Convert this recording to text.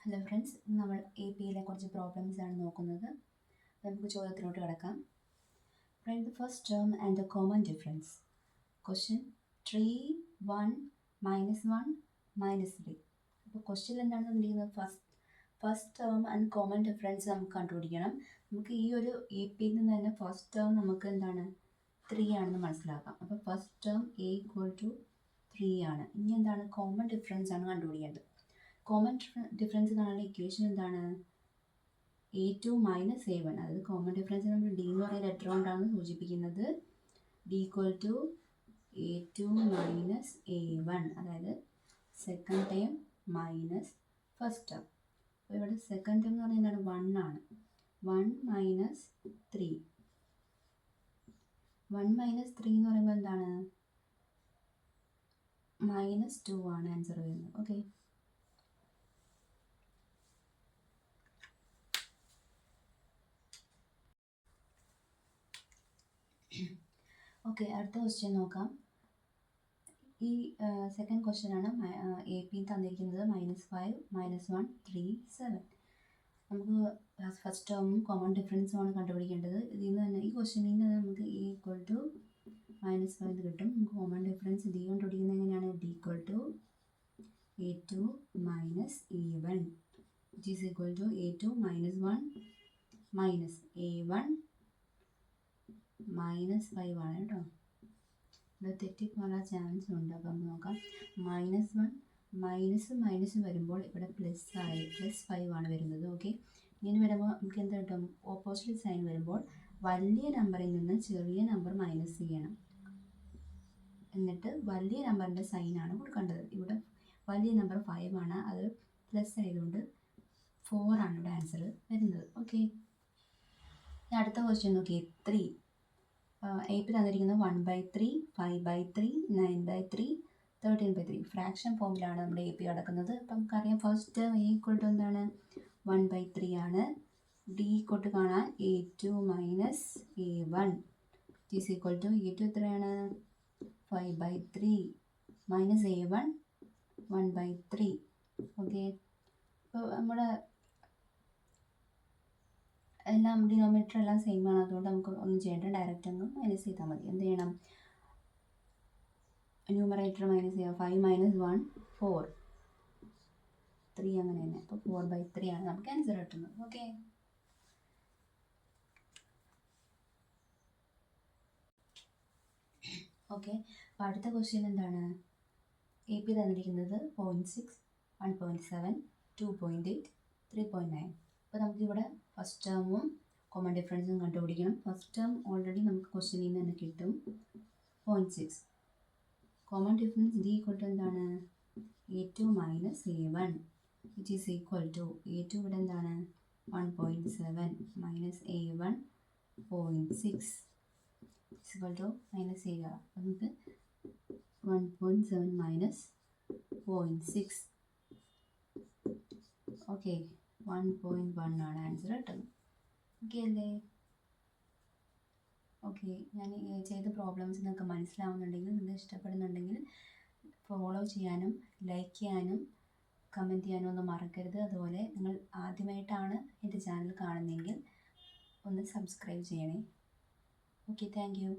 Hello friends, നമ്മൾ AP-യിലെ കുറച്ച് problems ആണ് നോക്കുന്നത്. നമുക്ക് ചോദ്യത്തിലോട്ട് കിടക്കാം. Write the first term and the common difference. Question 3, 1, -1, -3. അപ്പോൾ ക്വസ്റ്റ്യൻ എന്താണ് തന്നിരിക്കുന്നത്? First term and common difference നമുക്ക് കണ്ടുപിടിക്കണം. നമുക്ക് ഈ ഒരു AP-യിൽ നിന്ന് തന്നെ ഫസ്റ്റ് ടേം നമുക്ക് എന്താണ് 3 ആണെന്ന് മനസ്സിലാക്കാം. അപ്പോൾ ഫസ്റ്റ് ടേം A=3 ആണ്. ഇനി എന്താണ് കോമൺ ഡിഫറൻസ് ആണ് കണ്ടുപിടിക്കേണ്ടത്. കോമൺ ഡിഫറൻസ് കാണാനുള്ള ഇക്വേഷൻ എന്താണ്? A2 - A1. അതായത് കോമൺ ഡിഫറൻസ് നമ്മൾ D എന്ന് പറയുന്ന ലെറ്റർ കൊണ്ടാണ് സൂചിപ്പിക്കുന്നത്. D = A2 - A1. അതായത് second term minus first term. അപ്പോൾ ഇവിടെ സെക്കൻഡ് ടേം എന്ന് പറയുന്നത് 1 ആണ്. 1 - 3. 1 - 3 എന്ന് പറയുമ്പോൾ എന്താണ്? -2 ആണ് ആൻസർ വരുന്നത്. ഓക്കെ, അടുത്ത ക്വസ്റ്റ്യൻ നോക്കാം. ഈ സെക്കൻഡ് ക്വസ്റ്റ്യൻ ആണ്. AP തന്നിരിക്കുന്നത് -5, -1, 3, 7. നമുക്ക് ഫസ്റ്റ് ടേമും കോമൺ ഡിഫറൻസും ആണ് കണ്ടുപിടിക്കേണ്ടത്. ഇതിൽ നിന്ന് തന്നെ ഈ ക്വസ്റ്റ്യനിൽ നിന്ന് നമുക്ക് A = -5 കിട്ടും. നമുക്ക് കോമൺ ഡിഫറൻസ് D കണ്ടുപിടിക്കുന്നത് എങ്ങനെയാണ്? D = A2 - A1 which is equal to A2 - 1 minus A1 -5 ആണ് കേട്ടോ. ഇവിടെ തെറ്റിപ്പോകാനുള്ള ചാൻസ് ഉണ്ട്. അപ്പോൾ നമുക്ക് നോക്കാം. -1 മൈനസ് വരുമ്പോൾ ഇവിടെ +5 ആണ് വരുന്നത്. ഓക്കെ, ഇങ്ങനെ വരുമ്പോൾ നമുക്ക് എന്ത് കിട്ടും? ഓപ്പോസിറ്റ് സൈൻ വരുമ്പോൾ വലിയ നമ്പറിൽ നിന്ന് ചെറിയ നമ്പർ മൈനസ് ചെയ്യണം. എന്നിട്ട് വലിയ നമ്പറിൻ്റെ സൈനാണ് കൊടുക്കേണ്ടത്. ഇവിടെ വലിയ നമ്പർ 5 ആണ്. അത് പ്ലസ് ആയതുകൊണ്ട് 4 ആണ് ഇവിടെ ആൻസർ വരുന്നത്. ഓക്കെ, അടുത്ത ക്വസ്റ്റ്യൻ നോക്കിയേ. 3 AP തന്നിരിക്കുന്നത് 1/3, 5/3, 9/3, 13/3. ഫ്രാക്ഷൻ ഫോമിലാണ് നമ്മുടെ AP കിടക്കുന്നത്. അപ്പം നമുക്കറിയാം ഫസ്റ്റ് A = എന്താണ്? 1/3 ആണ്. D = കാണാൻ A2 - A1 is equal to A2 എത്രയാണ്? 5/3 minus A1 1/3. ഓക്കെ, അപ്പോൾ നമ്മുടെ എല്ലാം ഡിനോമിനേറ്റർ എല്ലാം സെയിം ആണ്. അതുകൊണ്ട് നമുക്ക് ഒന്നും ചെയ്യേണ്ട, ഡയറക്റ്റ് അങ്ങ് മൈനസ് ചെയ്താൽ മതി. എന്ത് ചെയ്യണം? ന്യൂമറേറ്റർ മൈനസ് ചെയ്യുക. 5 - 1 4, 3 അങ്ങനെ തന്നെ. അപ്പോൾ 4/3 ആണ് നമുക്ക് ആൻസർ കിട്ടുന്നത്. ഓക്കെ, അപ്പോൾ അടുത്ത ക്വസ്റ്റ്യൻ എന്താണ്? AP തന്നിരിക്കുന്നത് 0.6, 1.7, 2.8, 3.9. അപ്പോൾ നമുക്കിവിടെ ഫസ്റ്റ് ടേമും കോമൺ ഡിഫറൻസും കണ്ടുപിടിക്കണം. ഫസ്റ്റ് ടേം ഓൾറെഡി നമുക്ക് ക്വസ്റ്റ്യനിൽ നിന്ന് തന്നെ കിട്ടും. 0.6. കോമൺ ഡിഫറൻസ് D = എന്താണ്? A2 - A1 which is equal to A2 ഇവിടെ എന്താണ്? 1.7 minus A1 0.6 is equal to minus ചെയ്യുക. അപ്പോൾ നമുക്ക് 1.7 minus 0.6. ഓക്കെ, 1.1 ആണ് ആൻസർ കിട്ടുന്നത്. ഓക്കെ അല്ലേ? ഓക്കെ, ഞാൻ ചെയ്ത പ്രോബ്ലംസ് നിങ്ങൾക്ക് മനസ്സിലാവുന്നുണ്ടെങ്കിൽ, നിങ്ങൾക്ക് ഇഷ്ടപ്പെടുന്നുണ്ടെങ്കിൽ ഫോളോ ചെയ്യാനും ലൈക്ക് ചെയ്യാനും കമൻറ്റ് ചെയ്യാനും ഒന്നും മറക്കരുത്. അതുപോലെ നിങ്ങൾ ആദ്യമായിട്ടാണ് എൻ്റെ ചാനൽ കാണുന്നതെങ്കിൽ ഒന്ന് സബ്സ്ക്രൈബ് ചെയ്യണേ. Okay, thank you.